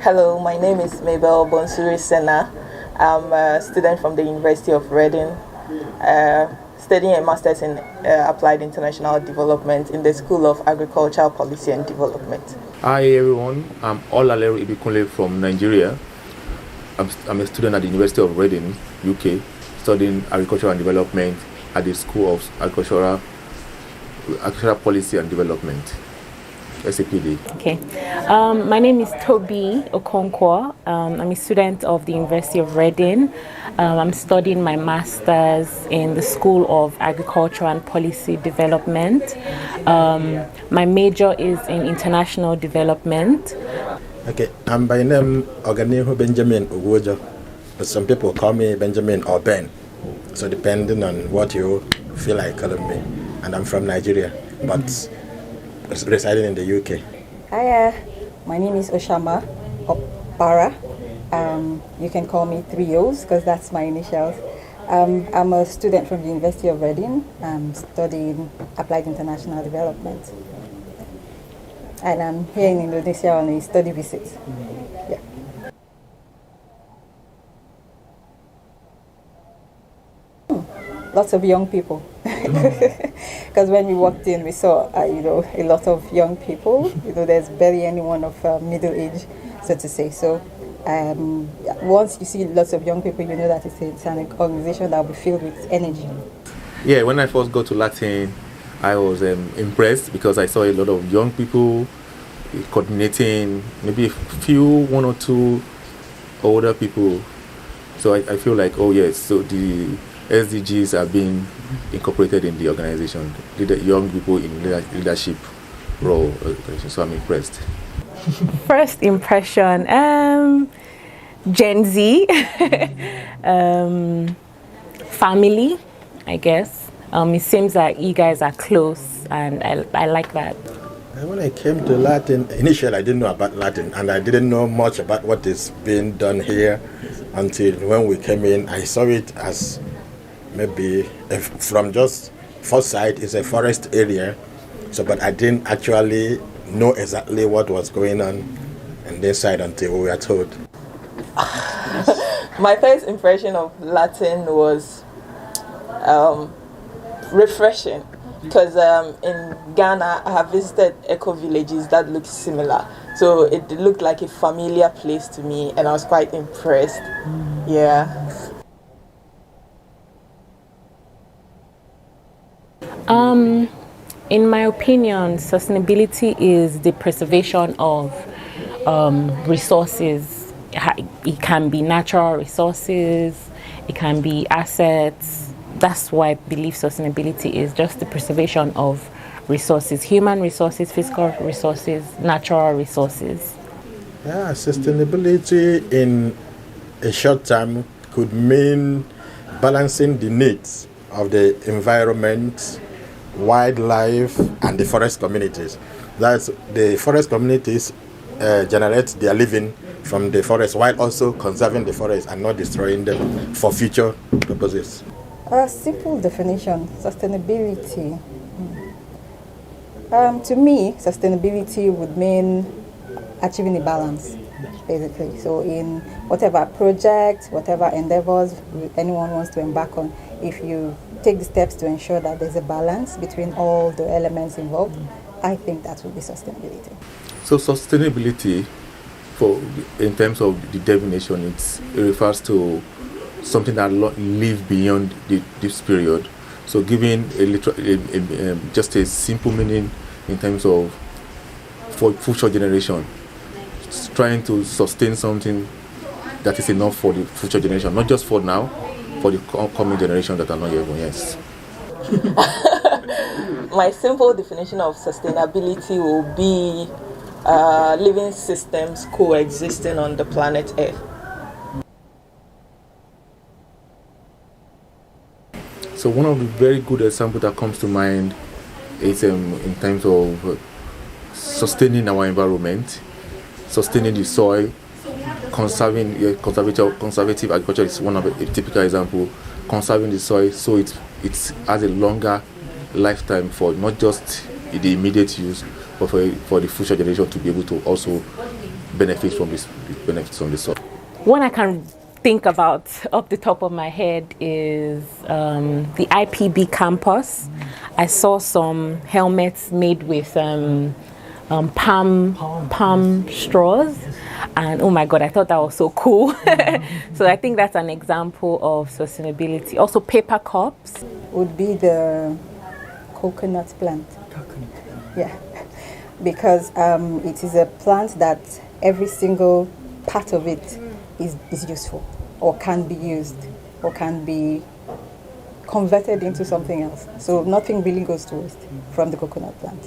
Hello, my name is Mabel Bonsuri Sena. I'm a student from the University of Reading, studying a master's in Applied International Development in the School of Agricultural Policy and Development. Hi everyone, I'm Olalero Ibikunle from Nigeria. I'm a student at the University of Reading, UK, studying Agricultural and Development at the School of Agricultural Policy and Development, SAPD. Okay, my name is Toby Okonkwo. I'm a student of the University of Reading. I'm studying my master's in the School of Agriculture and Policy Development. My major is in international development. Okay, I'm by name Oganihu Benjamin Uwojo, but some people call me Benjamin or Ben. So depending on what you feel like calling me. And I'm from Nigeria, but residing in the UK. Hi, my name is Oshama Opara. You can call me 3Os because that's my initials. I'm a student from the University of Reading. I'm studying Applied International Development. And I'm here in Indonesia on a study visit. Yeah. Lots of young people. Because when we walked in, we saw, a lot of young people. There's barely anyone of middle age, so to say. So once you see lots of young people, you know that it's an organization that will be filled with energy. Yeah, when I first got to Latin, I was impressed because I saw a lot of young people coordinating, maybe one or two older people. So I feel like, oh yes, so the SDGs are being incorporated in the organization, the young people in leadership role. So I'm impressed. First impression, Gen Z, family, I guess. It seems like you guys are close, and I like that. When I came to Latin, initially I didn't know about Latin, and I didn't know much about what is being done here until when we came in. I saw it as maybe from just first sight, it's a forest area. So, but I didn't actually know exactly what was going on in this side until we were told. My first impression of Latin was refreshing because in Ghana I have visited eco villages that look similar. So it looked like a familiar place to me and I was quite impressed. Yeah. In my opinion, sustainability is the preservation of resources. It can be natural resources, it can be assets. That's why I believe sustainability is just the preservation of resources, human resources, physical resources, natural resources. Yeah, sustainability in a short time could mean balancing the needs of the environment, wildlife, and the forest communities. That's the forest communities generate their living from the forest while also conserving the forest and not destroying them for future purposes. A simple definition, sustainability. To me, sustainability would mean achieving a balance, basically. So in whatever project, whatever endeavors anyone wants to embark on, if you take the steps to ensure that there's a balance between all the elements involved, I think that would be sustainability. So sustainability, in terms of the definition, it refers to something that lives beyond this period. So giving just a simple meaning in terms of for future generation, trying to sustain something that is enough for the future generation, not just for now, for the coming generation that are not yet born. Yes. My simple definition of sustainability will be living systems coexisting on the planet Earth. So one of the very good examples that comes to mind is in terms of sustaining our environment, sustaining the soil, conservative agriculture is one of a typical example. Conserving the soil so it has a longer lifetime for not just the immediate use, but for the future generation to be able to also benefits from this benefits from the soil? One I can think about off the top of my head is the IPB campus. I saw some helmets made with palm straws, and oh my god, I thought that was so cool. So I think that's an example of sustainability. Also, paper cups Would be the coconut plant. Yeah, because it is a plant that every single part of it is useful, or can be used, or can be converted into something else. So nothing really goes to waste from the coconut plant.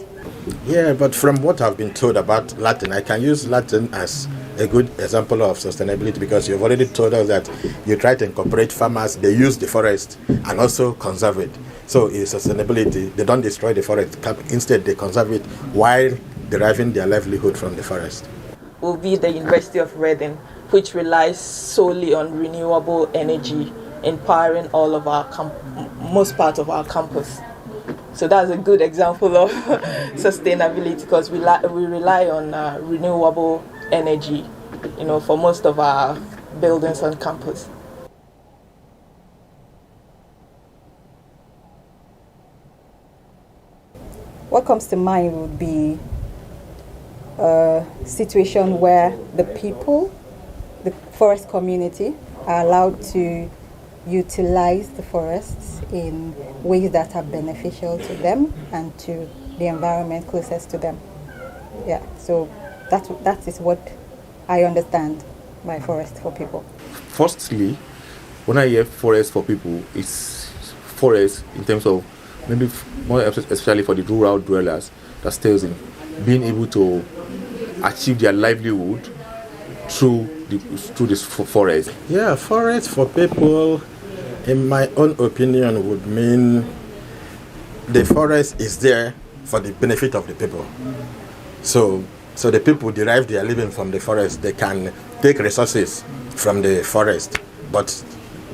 Yeah, but from what I've been told about Latin, I can use Latin as a good example of sustainability, because you've already told us that you try to incorporate farmers, they use the forest and also conserve it. So in sustainability, they don't destroy the forest, instead they conserve it while deriving their livelihood from the forest. Will be the University of Reading, which relies solely on renewable energy, empowering all of our most part of our campus. So that's a good example of sustainability, because we rely on renewable energy, for most of our buildings on campus. What comes to mind would be a situation where the people, the forest community, are allowed to utilize the forests in ways that are beneficial to them and to the environment closest to them. Yeah, so that is what I understand by forest for people. Firstly, when I hear forest for people, it's forest in terms of maybe more especially for the rural dwellers that stays in being able to achieve their livelihood through this forest. Yeah, forest for people, in my own opinion, would mean the forest is there for the benefit of the people. So the people derive their living from the forest. They can take resources from the forest, but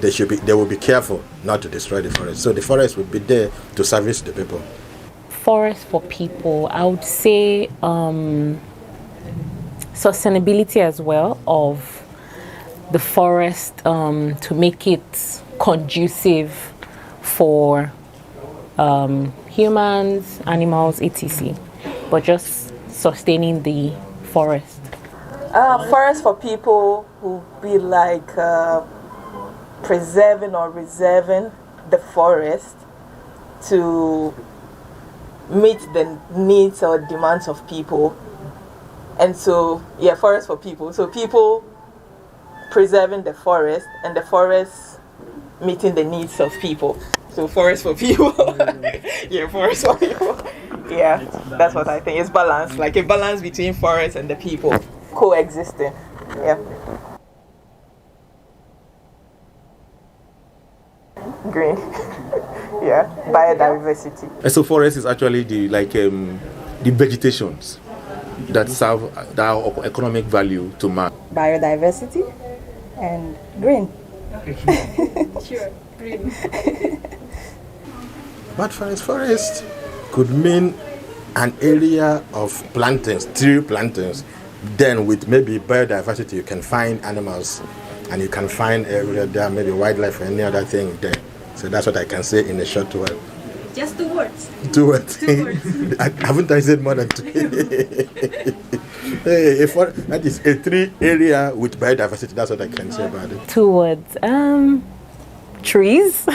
they will be careful not to destroy the forest. So the forest will be there to service the people. forest for people, I would say sustainability as well of the forest to make it conducive for humans, animals, etc. But just sustaining the forest. Forest for people will be like preserving or reserving the forest to meet the needs or demands of people. And so, yeah, forest for people. So people preserving the forest and the forest meeting the needs of people. So forest for people. Yeah, forest for people. Yeah, that's what I think. It's balance, like a balance between forest and the people coexisting. Yeah. Green. Yeah, biodiversity. And so forest is actually the vegetations that serve that economic value to man. Biodiversity and green. Sure, green. But forest could mean an area of plantings, tree plantings. Then with maybe biodiversity, you can find animals and you can find there maybe wildlife or any other thing there. So that's what I can say in a short word. Just 2 words. 2 words. 2 words. Haven't I said more than 2? That is a tree area with biodiversity. That's what I can say about it. 2 words. Trees.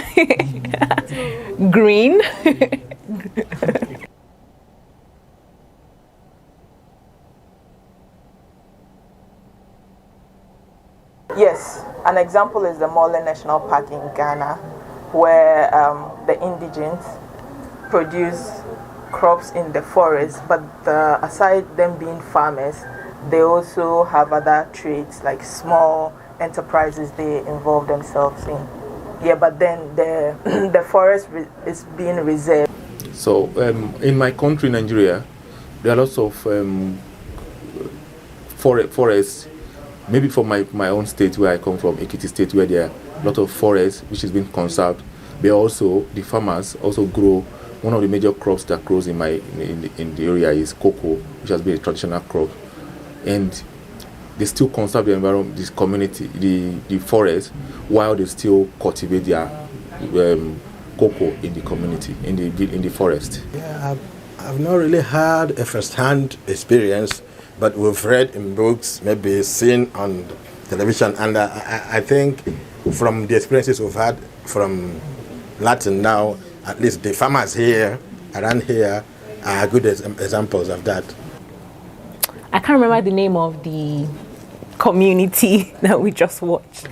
Green. Yes, an example is the Mole National Park in Ghana, where the indigents produce crops in the forest, but aside them being farmers, they also have other trades like small enterprises they involve themselves in. Yeah, but then the forest is being reserved. So in my country, Nigeria, there are lots of forests. Maybe from my own state where I come from, Ekiti State, where there are a lot of forests which is being conserved. But also the farmers also grow. One of the major crops that grows in the area is cocoa, which has been a traditional crop. And they still conserve the environment, this community, the forest, while they still cultivate their cocoa in the community, in the forest. Yeah, I've not really had a first-hand experience, but we've read in books, maybe seen on television, and I think from the experiences we've had from Latin now, at least the farmers here, around here, are good examples of that. I can't remember the name of the community that we just watched,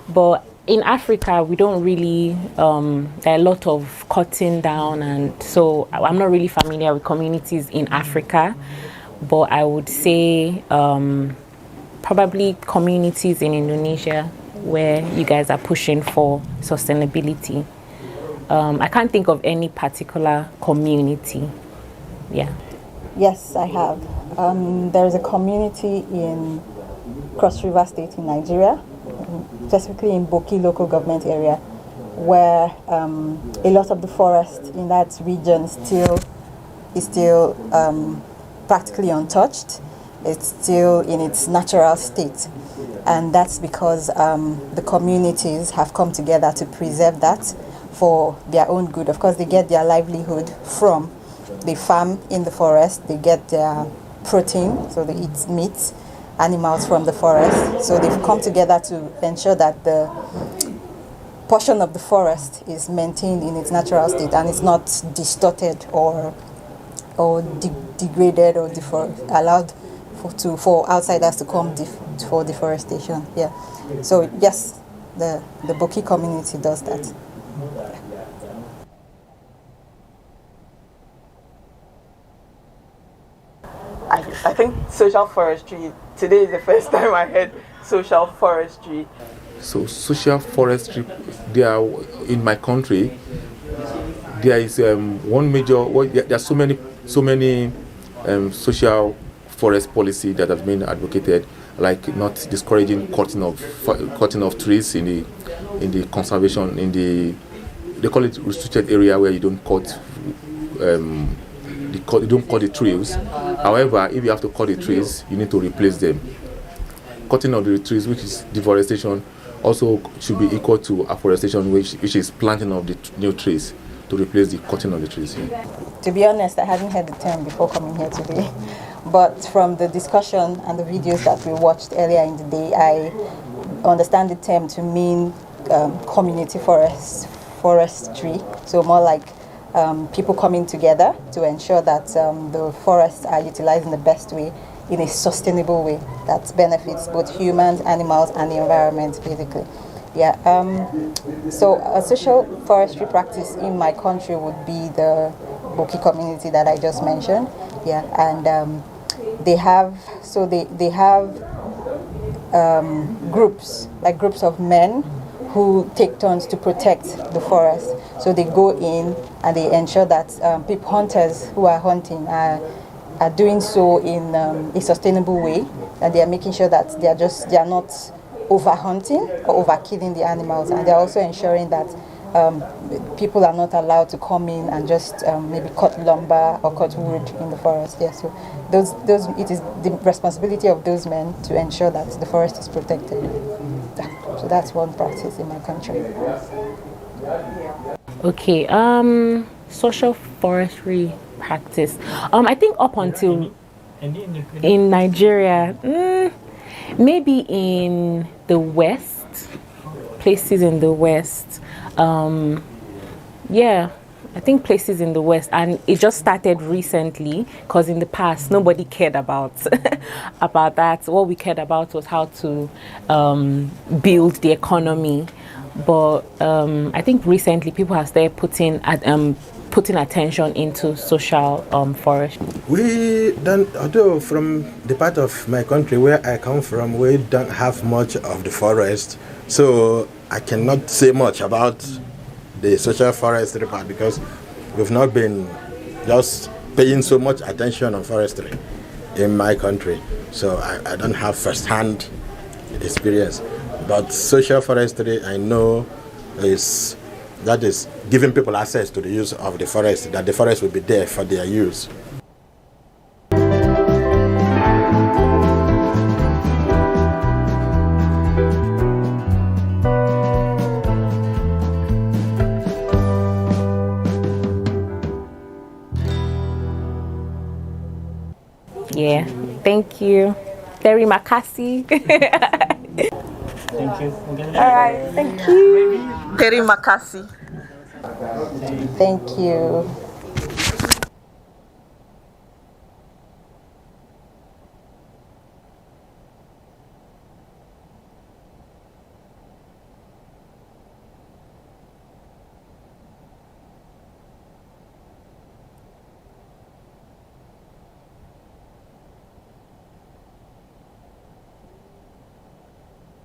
but in Africa we don't really there are a lot of cutting down, and so I'm not really familiar with communities in Africa, but I would say probably communities in Indonesia where you guys are pushing for sustainability. I can't think of any particular community. Yeah. Yes, I have. There's a community in Cross River State in Nigeria, specifically in Boki local government area, where a lot of the forest in that region is still practically untouched. It's still in its natural state, and that's because the communities have come together to preserve that for their own good. Of course, they get their livelihood from the farm in the forest. They get their protein, so they eat meat, animals from the forest. So they've come together to ensure that the portion of the forest is maintained in its natural state and it's not distorted or degraded or allowed for outsiders to come for deforestation. Yeah. So yes, the Boki community does that. I think social forestry, today is the first time I heard social forestry. So social forestry, there are, in my country, there is one major, there are so many social forest policy that has been advocated, like not discouraging cutting of trees in the conservation, they call it restricted area where you don't cut you don't cut the trees. However, if you have to cut the trees, you need to replace them. Cutting of the trees, which is deforestation, also should be equal to afforestation, which is planting of the new trees to replace the cutting of the trees. To be honest, I hadn't heard the term before coming here today, but from the discussion and the videos that we watched earlier in the day, I understand the term to mean community forestry, so more like people coming together to ensure that the forests are utilized in the best way, in a sustainable way that benefits both humans, animals, and the environment, basically. Yeah. So a social forestry practice in my country would be the Boki community that I just mentioned. Yeah, and they have groups of men who take turns to protect the forest. So they go in and they ensure that hunters who are hunting are doing so in a sustainable way, and they are making sure that they are not over hunting or over killing the animals, and they're also ensuring that people are not allowed to come in and just maybe cut lumber or cut wood in the forest. Yeah, so it is the responsibility of those men to ensure that the forest is protected. So that's one practice in my country. Okay, social forestry practice. I think up until in Nigeria, maybe in the West, places in the West, yeah, I think places in the West, and it just started recently because in the past nobody cared about about that. What we cared about was how to build the economy, but I think recently people have started putting attention into social forestry. We don't, although from the part of my country where I come from, we don't have much of the forest, so I cannot say much about the social forestry part because we've not been just paying so much attention on forestry in my country, so I don't have first-hand experience. But social forestry, I know, is giving people access to the use of the forest, that the forest will be there for their use. Thank you. Terry Makasi. Thank you. All right, thank you. Terry Makasi. Thank you.